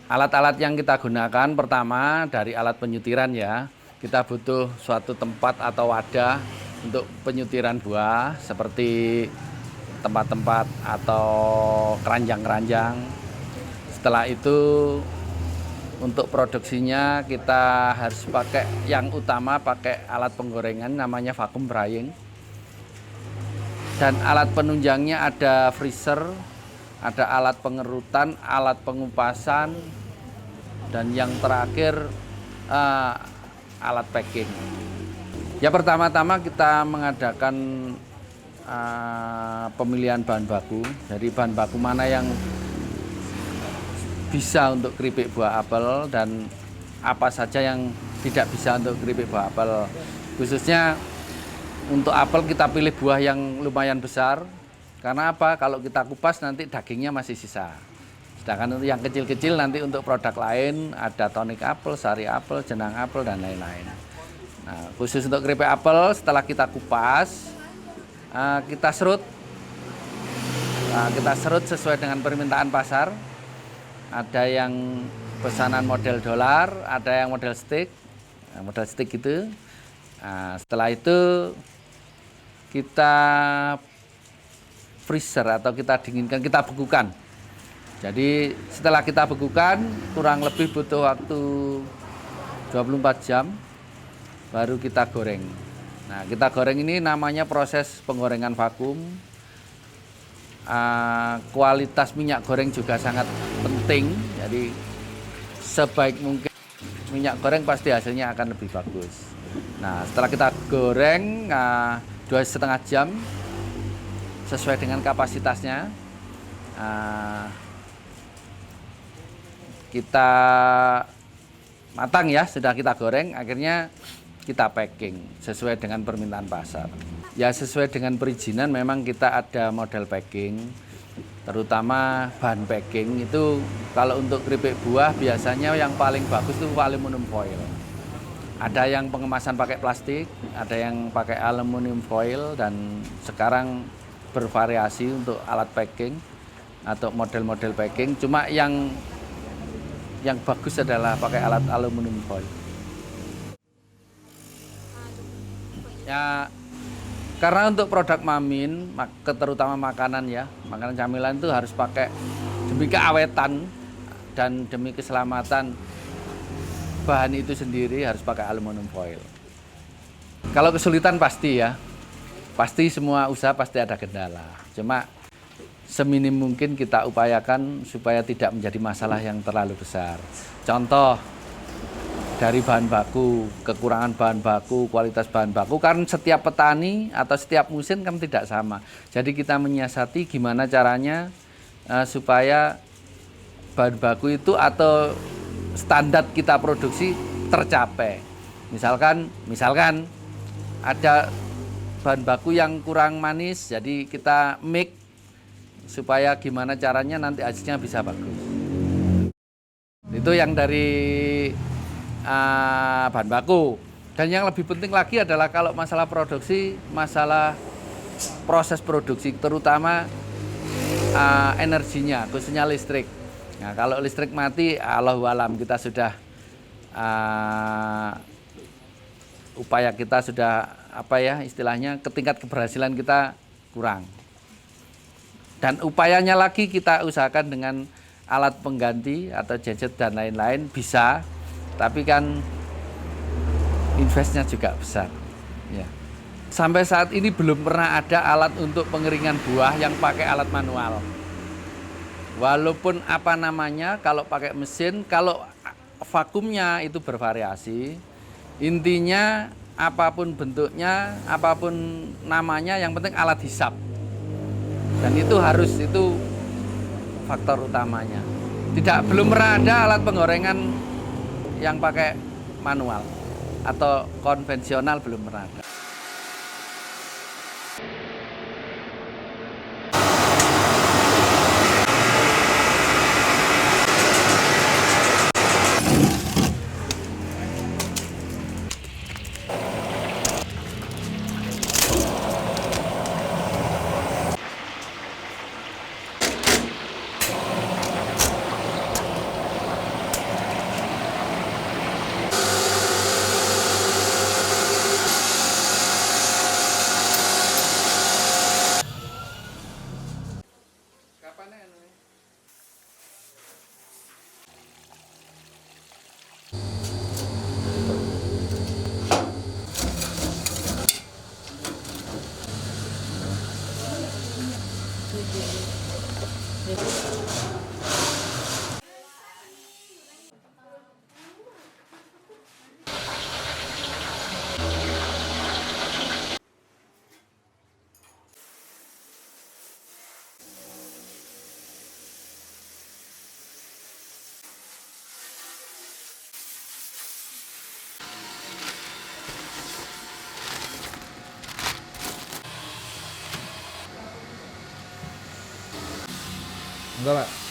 Alat-alat yang kita gunakan pertama dari alat penyutiran ya. Kita butuh suatu tempat atau wadah untuk penyutiran buah seperti tempat-tempat atau keranjang-keranjang. Setelah itu untuk produksinya kita harus pakai yang utama pakai alat penggorengan namanya vacuum drying. Dan alat penunjangnya ada freezer, ada alat pengerutan, alat pengupasan, dan yang terakhir alat packing. Ya pertama-tama kita mengadakan pemilihan bahan baku. Jadi bahan baku mana yang bisa untuk keripik buah apel dan apa saja yang tidak bisa untuk keripik buah apel. Khususnya untuk apel kita pilih buah yang lumayan besar. Karena apa? Kalau kita kupas nanti dagingnya masih sisa. Sedangkan untuk yang kecil-kecil nanti untuk produk lain ada tonic apel, sari apel, jenang apel dan lain-lain. Nah, khusus untuk keripik apel setelah kita kupas, kita serut. Nah, kita serut sesuai dengan permintaan pasar. Ada yang pesanan model dolar, ada yang model stick. Nah, model stick gitu. Nah, setelah itu kita freezer atau kita dinginkan, kita bekukan. Jadi setelah kita bekukan kurang lebih butuh waktu 24 jam baru kita goreng. Nah, kita goreng ini namanya proses penggorengan vakum. Kualitas minyak goreng juga sangat penting. Jadi sebaik mungkin minyak goreng pasti hasilnya akan lebih bagus. Nah, setelah kita goreng 2,5 jam sesuai dengan kapasitasnya, kita matang ya, sudah kita goreng, akhirnya kita packing sesuai dengan permintaan pasar. Ya sesuai dengan perizinan memang kita ada model packing, terutama bahan packing itu kalau untuk keripik buah biasanya yang paling bagus itu aluminium foil. Ada yang pengemasan pakai plastik, ada yang pakai aluminium foil, dan sekarang bervariasi untuk alat packing atau model-model packing. Cuma yang bagus adalah pakai alat aluminium foil. Ya, karena untuk produk Mamin, terutama makanan ya, makanan camilan itu harus pakai demi keawetan dan demi keselamatan bahan itu sendiri harus pakai aluminium foil. Kalau kesulitan pasti ya, pasti semua usaha pasti ada kendala. Cuma seminim mungkin kita upayakan supaya tidak menjadi masalah yang terlalu besar. Contoh dari bahan baku, kekurangan bahan baku, kualitas bahan baku, kan setiap petani atau setiap musim kan tidak sama. Jadi kita menyiasati gimana caranya supaya bahan baku itu atau standar kita produksi tercapai. Misalkan ada bahan baku yang kurang manis, jadi kita mix supaya gimana caranya nanti hasilnya bisa bagus. Itu yang dari bahan baku. Dan yang lebih penting lagi adalah kalau masalah produksi, masalah proses produksi, terutama energinya, khususnya listrik. Nah, kalau listrik mati, Allahu alam, kita sudah upaya kita sudah istilahnya tingkat keberhasilan kita kurang. Dan upayanya lagi kita usahakan dengan alat pengganti atau genset dan lain-lain bisa, tapi kan investnya juga besar. Ya. Sampai saat ini belum pernah ada alat untuk pengeringan buah yang pakai alat manual. Walaupun kalau pakai mesin, kalau vakumnya itu bervariasi. Intinya apapun bentuknya, apapun namanya, yang penting alat hisap. Dan itu faktor utamanya. Belum pernah ada alat penggorengan yang pakai manual atau konvensional, belum pernah ada. Enggak, Pak.